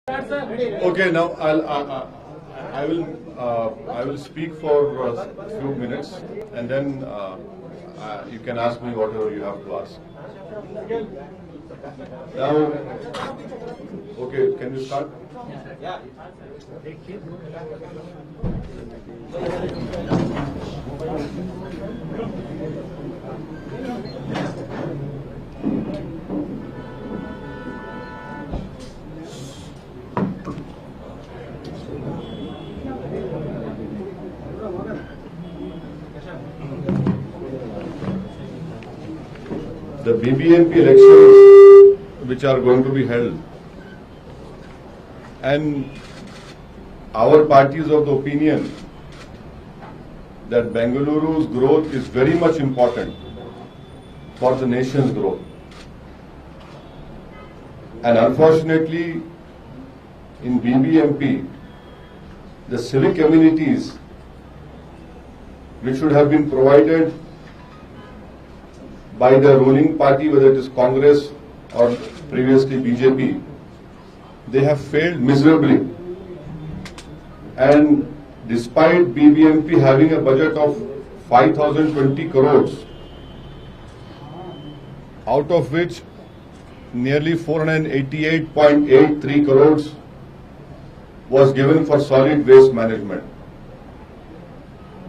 Okay, now I will speak for a few minutes, and then you can ask me whatever you have to ask. Now, okay, can you start? The BBMP elections which are going to be held, and our party is of the opinion that Bengaluru's growth is very much important for the nation's growth. And unfortunately, in BBMP, the civic amenities which should have been provided by the ruling party, whether it is Congress or previously BJP, they have failed miserably. And despite BBMP having a budget of 5,020 crores, out of which nearly 488.83 crores was given for solid waste management.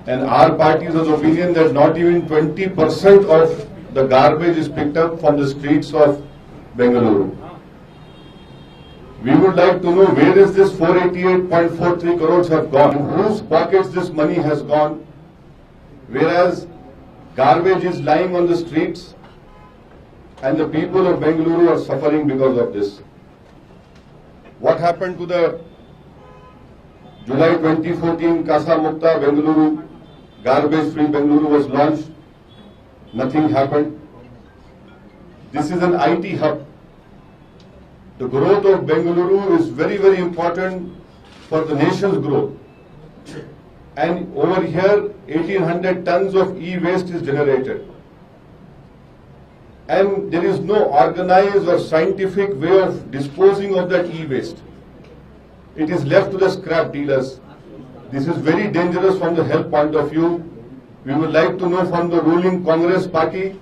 And our party is of the opinion that not even 20% of the garbage is picked up from the streets of Bengaluru. We would like to know where is this 488.43 crores have gone, in whose pockets this money has gone, whereas garbage is lying on the streets and the people of Bengaluru are suffering because of this. What happened to the July 2014 Kasa Mukta Bengaluru, garbage free Bengaluru was launched? Nothing happened. This is an IT hub. The growth of Bengaluru is very, very important for the nation's growth. And over here, 1800 tons of e-waste is generated. And there is no organized or scientific way of disposing of that e-waste. It is left to the scrap dealers. This is very dangerous from the health point of view. We would like to know from the ruling Congress party,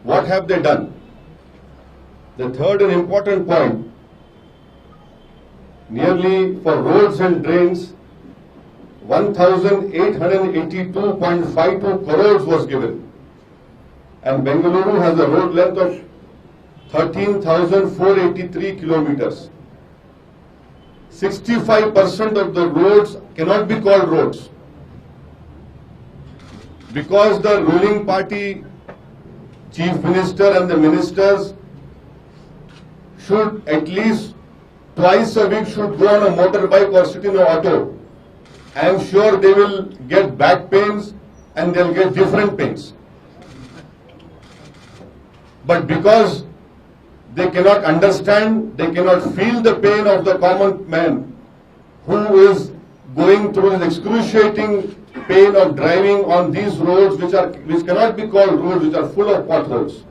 what have they done? The third and important point, nearly for roads and drains, 1,882.52 crores was given. And Bengaluru has a road length of 13,483 kilometers. 65% of the roads cannot be called roads, because the ruling party chief minister and the ministers should at least twice a week should go on a motorbike or sit in an auto. I am sure they will get back pains and they'll get different pains. But because they cannot understand, they cannot feel the pain of the common man who is going through this excruciating pain of driving on these roads which cannot be called roads, which are full of potholes.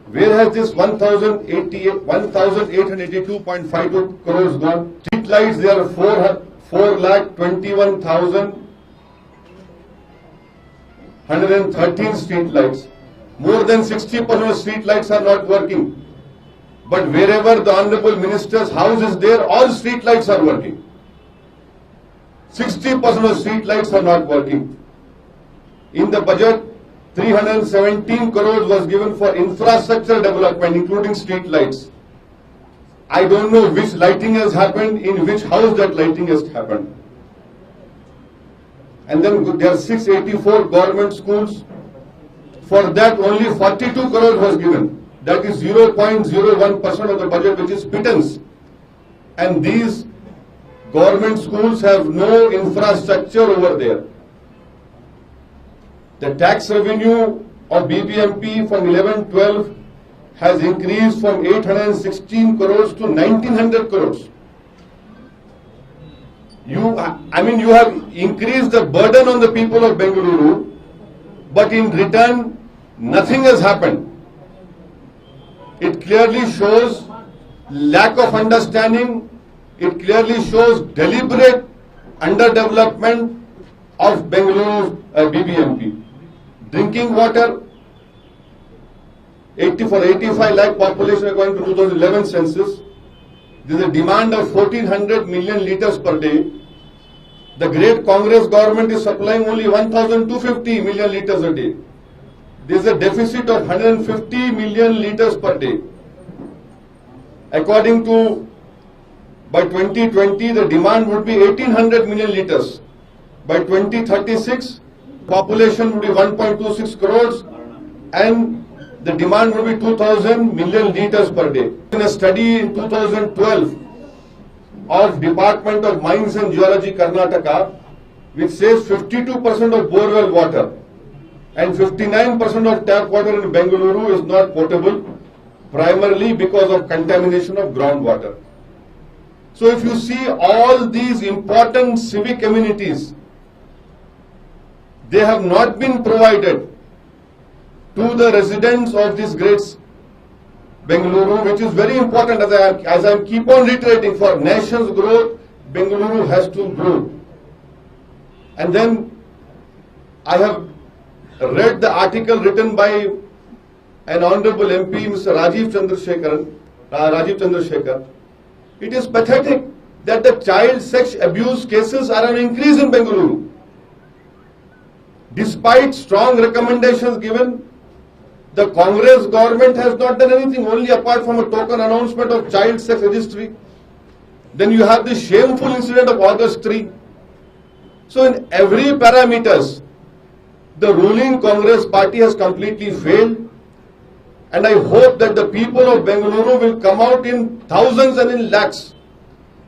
Where has this 1,882.52 crores gone? Street lights, there are 4,21,113 street lights. More than 60% of street lights are not working. But wherever the Honorable Minister's house is there, all street lights are working. 60% of street lights are not working. In the budget, 317 crores was given for infrastructure development, including street lights. I don't know which lighting has happened, in which house that lighting has happened. And then there are 684 government schools. For that, only 42 crores was given. That is 0.01% of the budget, which is pittance. And these government schools have no infrastructure over there. The tax revenue of BBMP from 11-12 has increased from 816 crores to 1900 crores. You have increased the burden on the people of Bengaluru, but in return, nothing has happened. It clearly shows lack of understanding. It clearly shows deliberate underdevelopment of Bengaluru BBMP. Drinking water, 85 lakh population according to 2011 census. There is a demand of 1400 million liters per day. The great Congress government is supplying only 1250 million liters a day. There is a deficit of 150 million liters per day. According to, by 2020, the demand would be 1800 million liters. By 2036, population would be 1.26 crores and the demand would be 2000 million liters per day. In a study in 2012 of Department of Mines and Geology, Karnataka, which says 52% of borewell water and 59% of tap water in Bengaluru is not potable, primarily because of contamination of groundwater. So if you see all these important civic amenities, they have not been provided to the residents of this great Bengaluru, which is very important, as I keep on reiterating, for nation's growth, Bengaluru has to grow. And then I have read the article written by an honorable MP, Mr. Rajiv Chandrasekhar. It is pathetic that the child sex abuse cases are an increase in Bengaluru. Despite strong recommendations given, the Congress government has not done anything, only apart from a token announcement of child sex registry. Then you have the shameful incident of August 3. So in every parameters, the ruling Congress party has completely failed. And I hope that the people of Bengaluru will come out in thousands and in lakhs.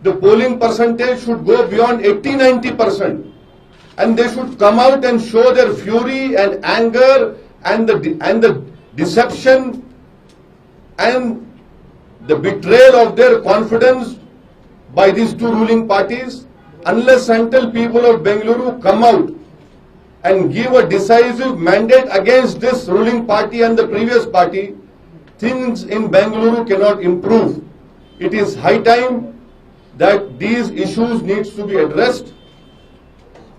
The polling percentage should go beyond 80-90%. And they should come out and show their fury and anger and the deception and the betrayal of their confidence by these two ruling parties. Unless until people of Bengaluru come out and give a decisive mandate against this ruling party and the previous party, things in Bengaluru cannot improve. It is high time that these issues needs to be addressed,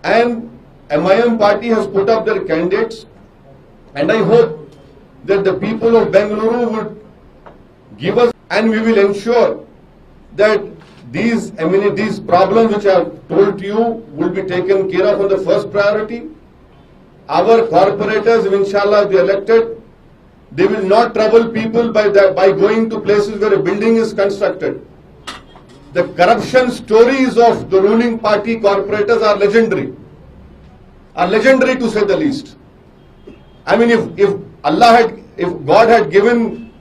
and MIM party has put up their candidates, and I hope that the people of Bengaluru would give us, and we will ensure that these problems which I have told you will be taken care of on the first priority. Our corporators, if inshallah they elected, they will not trouble people by going to places where a building is constructed. The corruption stories of the ruling party corporators are legendary to say the least. I mean, if God had given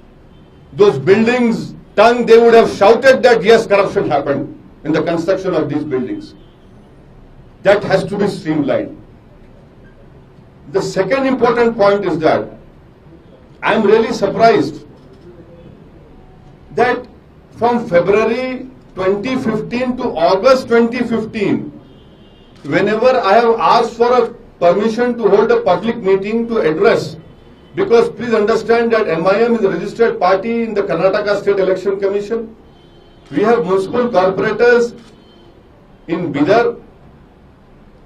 those buildings tongue, they would have shouted that yes, corruption happened in the construction of these buildings. That has to be streamlined. The second important point is that I am really surprised that from February 2015 to August 2015, whenever I have asked for a permission to hold a public meeting to address, because please understand that MIM is a registered party in the Karnataka State Election Commission. We have municipal corporators in Bidar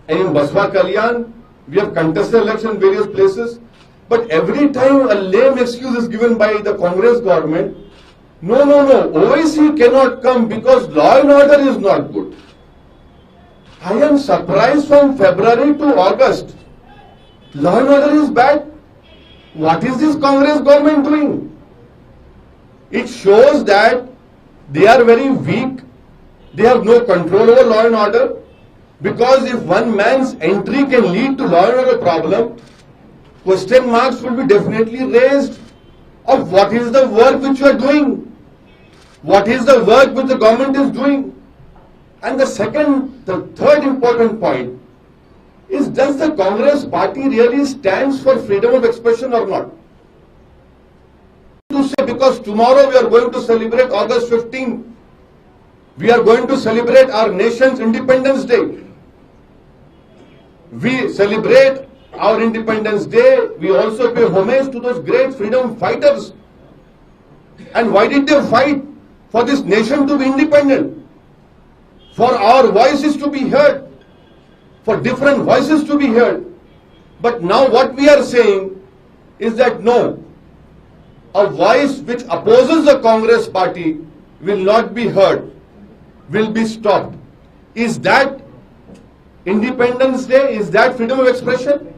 and in Baswa Kalyan. We have contested election in various places. But every time a lame excuse is given by the Congress government, no, OIC cannot come because law and order is not good. I am surprised from February to August. Law and order is bad. What is this Congress government doing? It shows that they are very weak. They have no control over law and order. Because if one man's entry can lead to law and order problem, question marks will be definitely raised of what is the work which you are doing. What is the work which the government is doing? And the third important point is, does the Congress party really stands for freedom of expression or not? To say, because tomorrow we are going to celebrate August 15. We are going to celebrate our nation's Independence Day. We celebrate our Independence Day. We also pay homage to those great freedom fighters. And why did they fight? for this nation to be independent, for our voices to be heard, for different voices to be heard. But now what we are saying is that no, a voice which opposes the Congress party will not be heard, will be stopped. Is that Independence Day? Is that freedom of expression?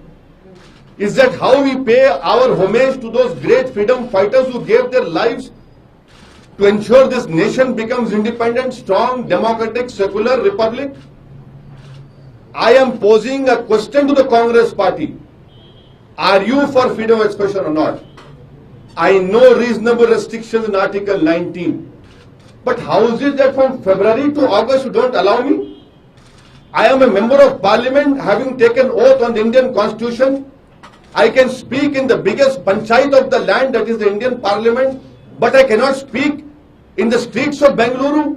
Is that how we pay our homage to those great freedom fighters who gave their lives to ensure this nation becomes independent, strong, democratic, secular republic? I am posing a question to the Congress party. Are you for freedom of expression or not? I know reasonable restrictions in Article 19. But how is it that from February to August you don't allow me? I am a member of parliament having taken oath on the Indian constitution. I can speak in the biggest panchayat of the land, that is the Indian parliament, but I cannot speak in the streets of Bengaluru.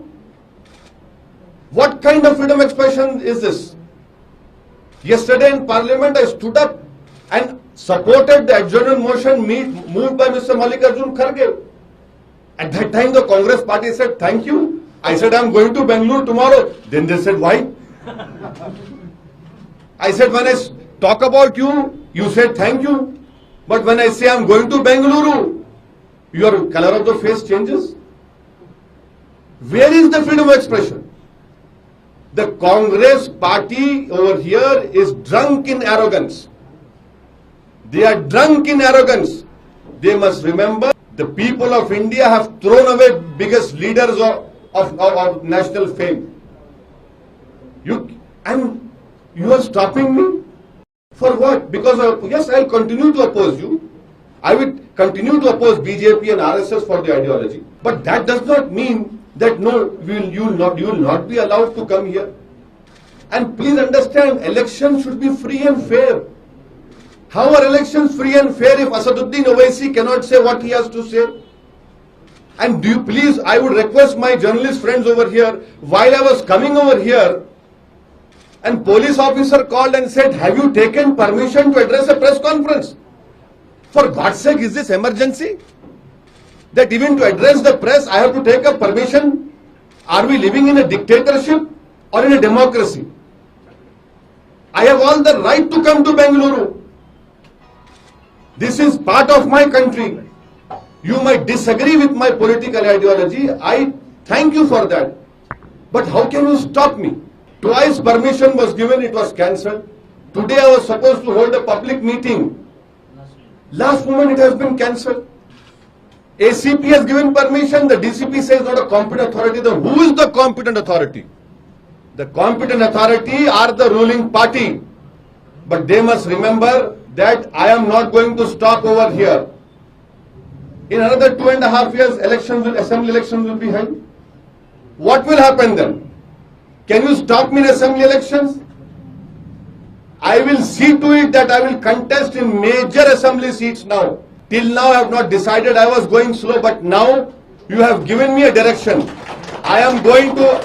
What kind of freedom of expression is this? Yesterday in parliament I stood up and supported the adjournment motion moved by Mr. Mallikarjun Kharge. At that time the Congress party said thank you. I said I am going to Bengaluru tomorrow. Then they said why? I said when I talk about you, you said thank you. But when I say I am going to Bengaluru, your color of the face changes. Where is the freedom of expression? The Congress party over here is drunk in arrogance. They are drunk in arrogance. They must remember the people of India have thrown away biggest leaders of national fame. You are stopping me? For what? Because yes, I will continue to oppose you. I will continue to oppose BJP and RSS for the ideology. But that does not mean that no, you will not be allowed to come here. And please understand, elections should be free and fair. How are elections free and fair if Asaduddin Owaisi cannot say what he has to say? And do you please, I would request my journalist friends over here, while I was coming over here, and police officer called and said, have you taken permission to address a press conference? For God's sake, is this emergency? That even to address the press, I have to take a permission? Are we living in a dictatorship or in a democracy? I have all the right to come to Bengaluru. This is part of my country. You might disagree with my political ideology. I thank you for that. But how can you stop me? Twice permission was given, it was cancelled. Today I was supposed to hold a public meeting. Last moment it has been cancelled. ACP has given permission, the DCP says not a competent authority. Then who is the competent authority? The competent authority are the ruling party. But they must remember that I am not going to stop over here. In another 2.5 years, assembly elections will be held. What will happen then? Can you stop me in assembly elections? I will see to it that I will contest in major assembly seats now. Till now I have not decided, I was going slow, but now you have given me a direction. I am going to...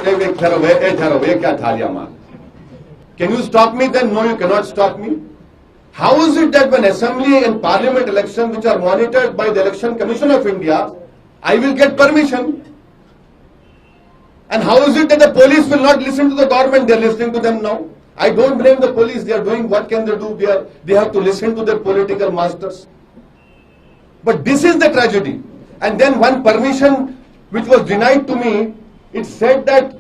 Can you stop me then? No, you cannot stop me. How is it that when assembly and parliament elections, which are monitored by the Election Commission of India, I will get permission? And how is it that the police will not listen to the government? They are listening to them now. I don't blame the police. They are doing what can they do? They have to listen to their political masters. But this is the tragedy. And then one permission which was denied to me, it said that,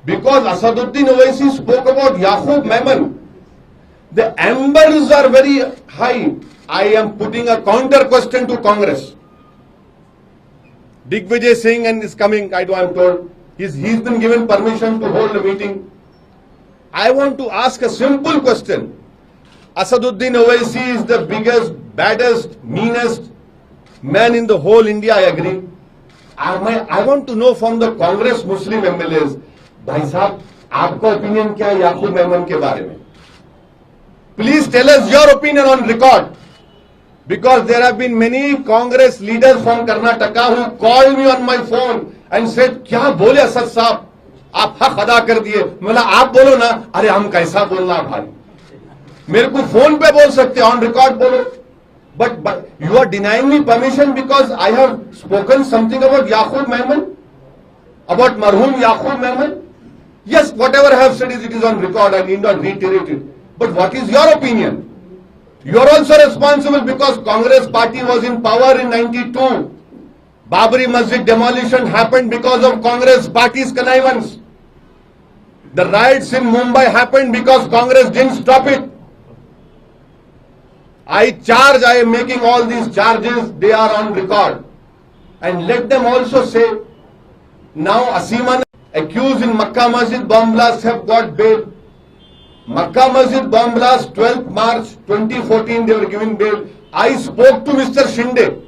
because Asaduddin Owaisi spoke about Yaqub Memon, the embers are very high. I am putting a counter question to Congress. Digvijay Singh and is coming, I am told. He's been given permission to hold a meeting. I want to ask a simple question. Asaduddin Owaisi is the biggest, baddest, meanest man in the whole India, I agree. I want to know from the Congress Muslim MLAs, भाई साहब आपका opinion क्या है याकूब मेमन के बारे में? Please tell us your opinion on record, because there have been many Congress leaders from Karnataka who called me on my phone and said, क्या बोले असद साहब, आप हक अदा कर दिए. बोला आप बोलो ना. अरे हम कैसा बोलना भाई, मेरे को फोन पे बोल सकते, ऑन रिकॉर्ड बोलो. But you are denying me permission because I have spoken something about Yaqub Mehman, about marhum Yaqub Mehman. Yes, whatever I have said it is on record. I need not reiterate it. But what is your opinion? You are also responsible because Congress party was in power in 92. Babri Masjid demolition happened because of Congress party's connivance. The riots in Mumbai happened because Congress didn't stop it. I am making all these charges, they are on record. And let them also say, now Asiman accused in Makkah Masjid bomb blast have got bail. Makkah Masjid bomb blast, 12th March 2014, they were given bail. I spoke to Mr. Shinde.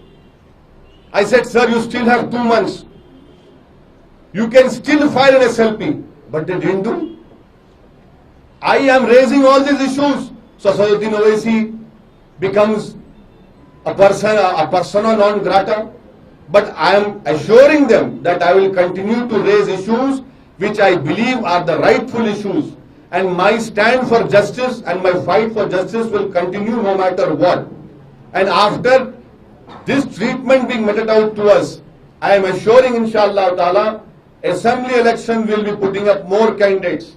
I said, sir, you still have 2 months. You can still file an SLP. But they didn't do. I am raising all these issues. So Saduddin Owaisi becomes a persona non grata. But I am assuring them that I will continue to raise issues which I believe are the rightful issues. And my stand for justice and my fight for justice will continue no matter what. And after this treatment being meted out to us, I am assuring inshallah ta'ala, assembly election will be putting up more candidates.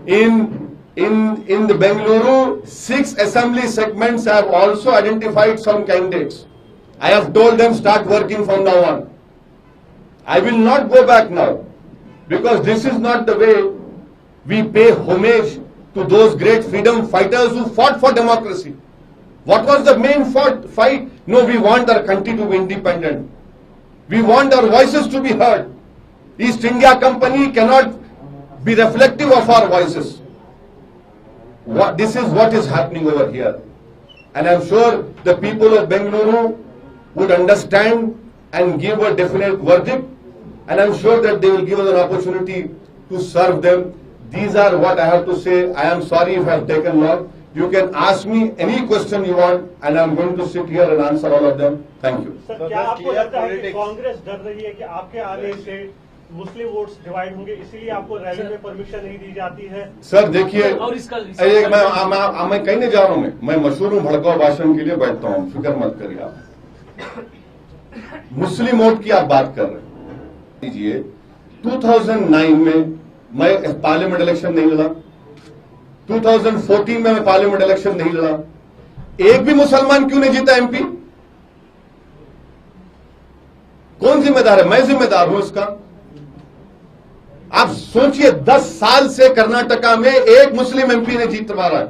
In the Bengaluru, 6 assembly segments have also identified some candidates. I have told them start working from now on. I will not go back now because this is not the way we pay homage to those great freedom fighters who fought for democracy. What was the main fight? No, we want our country to be independent. We want our voices to be heard. East India Company cannot be reflective of our voices. This is what is happening over here. And I'm sure the people of Bengaluru would understand and give a definite verdict. And I'm sure that they will give us an opportunity to serve them. These are what I have to say. I am sorry if I have taken long. You can ask me any question you want and I'm going to sit here and answer all of them. Thank you. Sir, क्या आपको लगता है कि कांग्रेस डर रही है कि आपके आने से मुस्लिम वोट्स डिवाइड होंगे, इसीलिए आपको रैली में परमिशन नहीं दी जाती है? सर देखिए, मैं कहीं नहीं जा रहा हूँ, मैं मशहूर हूँ भड़काऊ भाषण के लिए बैठता हूँ, फिक्र मत करिए आप। मुस्लिम वोट की आप बात कर रहे हैं। 2009 में मैं पार्लियामेंट इलेक्शन नहीं लड़ा, 2014 में मैं पार्लियामेंट इलेक्शन नहीं लड़ा, एक भी मुसलमान क्यों नहीं जीता एमपी? कौन जिम्मेदार है? मैं जिम्मेदार हूं इसका। आप सोचिए 10 साल से कर्नाटका में एक मुस्लिम एमपी ने जीत पा रहा है।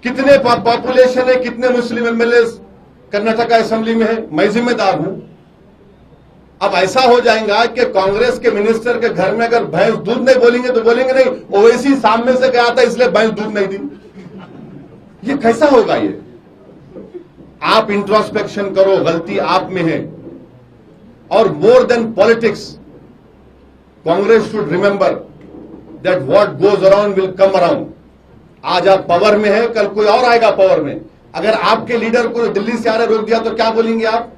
कितने पॉपुलेशन है, कितने मुस्लिम एमएलए कर्नाटका असेंबली में है? मैं जिम्मेदार हूं। अब ऐसा हो जाएगा कि कांग्रेस के मिनिस्टर के घर में अगर भैंस दूध नहीं बोलेंगे तो बोलेंगे नहीं ओवैसी सामने से गया था इसलिए भैंस दूध नहीं दी। ये कैसा होगा? ये आप इंट्रोस्पेक्शन करो, गलती आप में है। और more than politics, Congress should remember that what goes around will come around. आज आप पावर में है, कल कोई और आएगा पावर में। अगर आपके लीडर को दिल्ली से आने रोक दिया तो क्या बोलेंगे आप?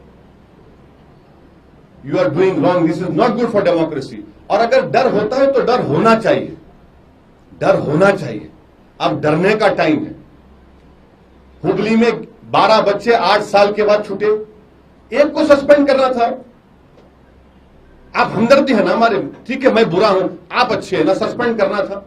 You are doing wrong, this is not good for democracy. और अगर डर होता है तो डर होना चाहिए, डर होना चाहिए। अब डरने का टाइम है। हुगली में 12 बच्चे 8 साल के बाद छूटे, एक को सस्पेंड करना था। आप हमदर्दी है ना हमारे, ठीक है मैं बुरा हूं, आप अच्छे हैं ना, सस्पेंड करना था।